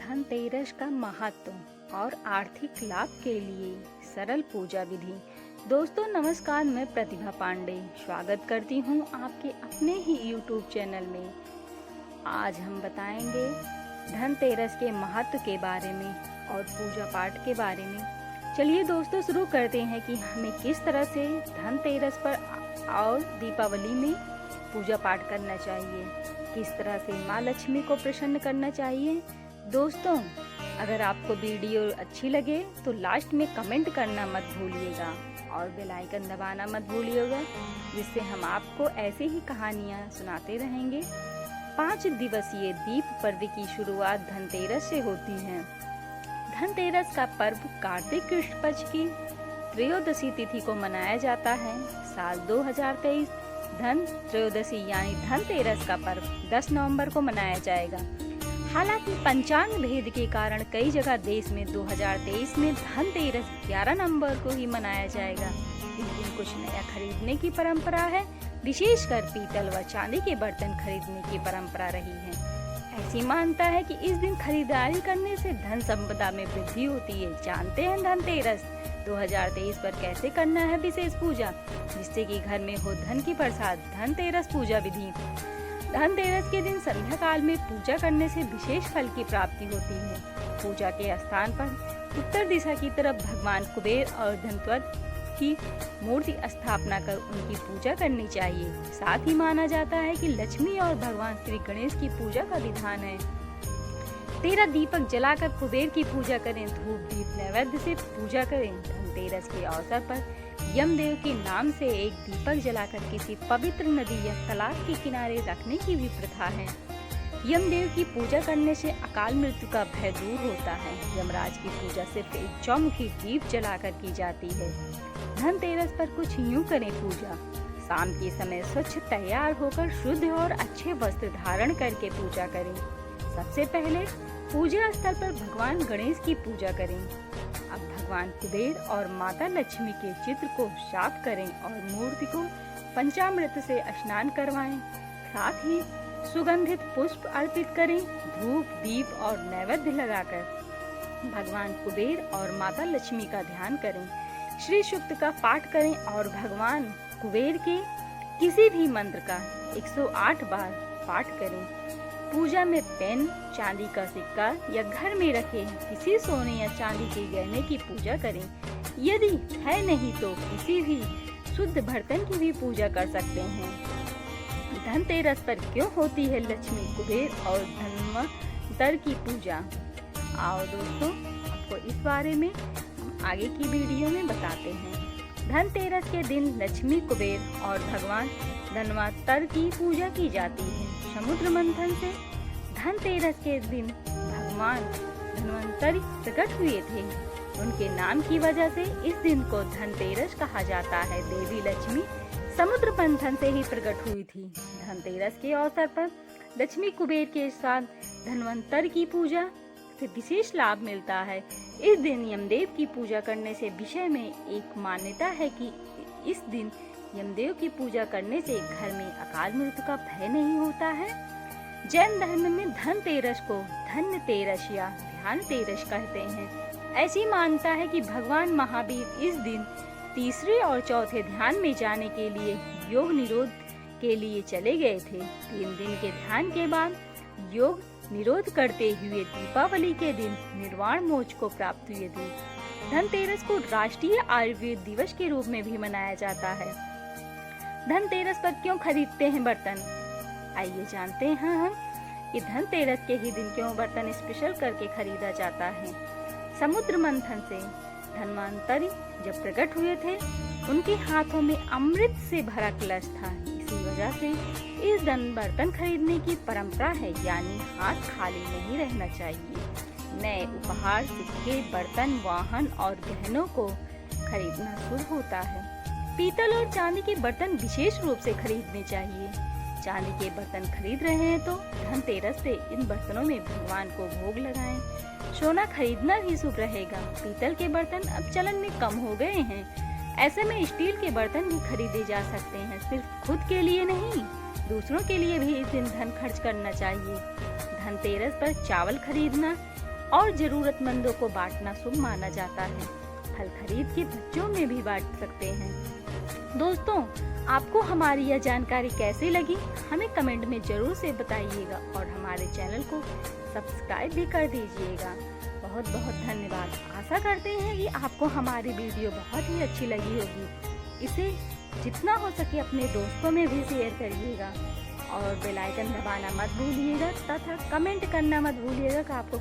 धनतेरस का महत्व और आर्थिक लाभ के लिए सरल पूजा विधि। दोस्तों नमस्कार, मैं प्रतिभा पांडे स्वागत करती हूँ आपके अपने ही YouTube चैनल में। आज हम बताएंगे धनतेरस के महत्व के बारे में और पूजा पाठ के बारे में। चलिए दोस्तों शुरू करते हैं कि हमें किस तरह से धनतेरस पर और दीपावली में पूजा पाठ करना चाहिए, किस तरह से माँ लक्ष्मी को प्रसन्न करना चाहिए। दोस्तों अगर आपको वीडियो अच्छी लगे तो लास्ट में कमेंट करना मत भूलिएगा और बेल आइकन दबाना मत भूलिएगा, जिससे हम आपको ऐसे ही कहानियाँ सुनाते रहेंगे। 5 दिवसीय दीप पर्व की शुरुआत धनतेरस से होती है। धनतेरस का पर्व कार्तिक कृष्ण पक्ष की त्रयोदशी तिथि को मनाया जाता है। साल 2023 धन त्रयोदशी यानी धनतेरस का पर्व 10 नवंबर को मनाया जाएगा। हालांकि पंचांग भेद के कारण कई जगह देश में 2023 में धनतेरस 11 नवंबर को ही मनाया जाएगा। इस दिन कुछ नया खरीदने की परंपरा है, विशेषकर पीतल व चांदी के बर्तन खरीदने की परंपरा रही है। ऐसी मानता है कि इस दिन खरीदारी करने से धन संपदा में वृद्धि होती है। जानते हैं धनतेरस 2023 पर कैसे करना है विशेष पूजा, जिससे कि घर में हो धन की बरसात। धनतेरस पूजा विधि। धनतेरस के दिन संध्या काल में पूजा करने से विशेष फल की प्राप्ति होती है। पूजा के स्थान पर उत्तर दिशा की तरफ भगवान कुबेर और धनवंतरि की मूर्ति स्थापना कर उनकी पूजा करनी चाहिए। साथ ही माना जाता है कि लक्ष्मी और भगवान श्री गणेश की पूजा का विधान है। 13 दीपक जलाकर कुबेर की पूजा करें। धूप दीप नैवेद्य से पूजा करें। धनतेरस के अवसर पर यमदेव के नाम से एक दीपक जलाकर किसी पवित्र नदी या तालाब के किनारे रखने की भी प्रथा है। यमदेव की पूजा करने से अकाल मृत्यु का भय दूर होता है। यमराज की पूजा सिर्फ एक चौमुखी दीप जलाकर की जाती है। धनतेरस पर कुछ यूं करें पूजा। शाम के समय स्वच्छ तैयार होकर शुद्ध और अच्छे वस्त्र धारण करके पूजा करें। सबसे पहले पूजा स्थल पर भगवान गणेश की पूजा करें। अब भगवान कुबेर और माता लक्ष्मी के चित्र को साफ करें और मूर्ति को पंचामृत से स्नान करवाएं। साथ ही सुगंधित पुष्प अर्पित करें। धूप दीप और नैवेद्य लगाकर भगवान कुबेर और माता लक्ष्मी का ध्यान करें। श्री सूक्त का पाठ करें और भगवान कुबेर के किसी भी मंत्र का 108 बार पाठ करें। पूजा में पेन, चांदी का सिक्का या घर में रखे किसी सोने या चांदी के गहने की पूजा करें। यदि है नहीं तो किसी भी शुद्ध बर्तन की भी पूजा कर सकते हैं। धनतेरस पर क्यों होती है लक्ष्मी, कुबेर और धनवंतरि की पूजा? आओ दोस्तों आपको इस बारे में हम आगे की वीडियो में बताते हैं। धनतेरस के दिन लक्ष्मी, कुबेर और भगवान धनवंतरि की पूजा की जाती है। समुद्र मंथन से धनतेरस के दिन भगवान धनवंतरि प्रकट हुए थे। उनके नाम की वजह से इस दिन को धनतेरस कहा जाता है। देवी लक्ष्मी समुद्र मंथन से ही प्रकट हुई थी। धनतेरस के अवसर पर लक्ष्मी कुबेर के साथ धनवंतरि की पूजा से विशेष लाभ मिलता है। इस दिन यमदेव की पूजा करने से विषय में एक मान्यता है कि इस दिन यमदेव की पूजा करने से घर में अकाल मृत्यु का भय नहीं होता है। जैन धर्म में धनतेरस को धन्यतेरस या ध्यानतेरस कहते हैं। ऐसी मान्यता है कि भगवान महावीर इस दिन तीसरे और चौथे ध्यान में जाने के लिए योग निरोध के लिए चले गए थे। 3 दिन के ध्यान के बाद योग निरोध करते हुए दीपावली के दिन निर्वाण मोक्ष को प्राप्त हुए थे। धनतेरस को राष्ट्रीय आयुर्वेद दिवस के रूप में भी मनाया जाता है। धनतेरस पर क्यों खरीदते हैं बर्तन? आइए जानते हैं हम कि धनतेरस के ही दिन क्यों बर्तन स्पेशल करके खरीदा जाता है। समुद्र मंथन से धनवंतरि जब प्रकट हुए थे, उनके हाथों में अमृत से भरा कलश था। इसी वजह से इस दिन बर्तन खरीदने की परंपरा है, यानी हाथ खाली नहीं रहना चाहिए। नए उपहार, सिक्के, बर्तन, वाहन और गहनों को खरीदना शुभ होता है। पीतल और चांदी के बर्तन विशेष रूप से खरीदने चाहिए। चांदी के बर्तन खरीद रहे हैं तो धनतेरस से इन बर्तनों में भगवान को भोग लगाएं। सोना खरीदना भी शुभ रहेगा। पीतल के बर्तन अब चलन में कम हो गए हैं। ऐसे में स्टील के बर्तन भी खरीदे जा सकते हैं। सिर्फ खुद के लिए नहीं, दूसरों के लिए भी इस दिन धन खर्च करना चाहिए। धनतेरस पर चावल खरीदना और जरूरतमंदों को बांटना शुभ माना जाता है। फल खरीद के बच्चों में भी बांट सकते हैं। दोस्तों, आपको हमारी यह जानकारी कैसी लगी हमें कमेंट में जरूर से बताइएगा और हमारे चैनल को सब्सक्राइब भी कर दीजिएगा। बहुत बहुत धन्यवाद। आशा करते हैं कि आपको हमारी वीडियो बहुत ही अच्छी लगी होगी। इसे जितना हो सके अपने दोस्तों में भी शेयर करिएगा और बेल आइकन दबाना मत भूलिएगा तथा कमेंट करना मत भूलिएगा कि आपको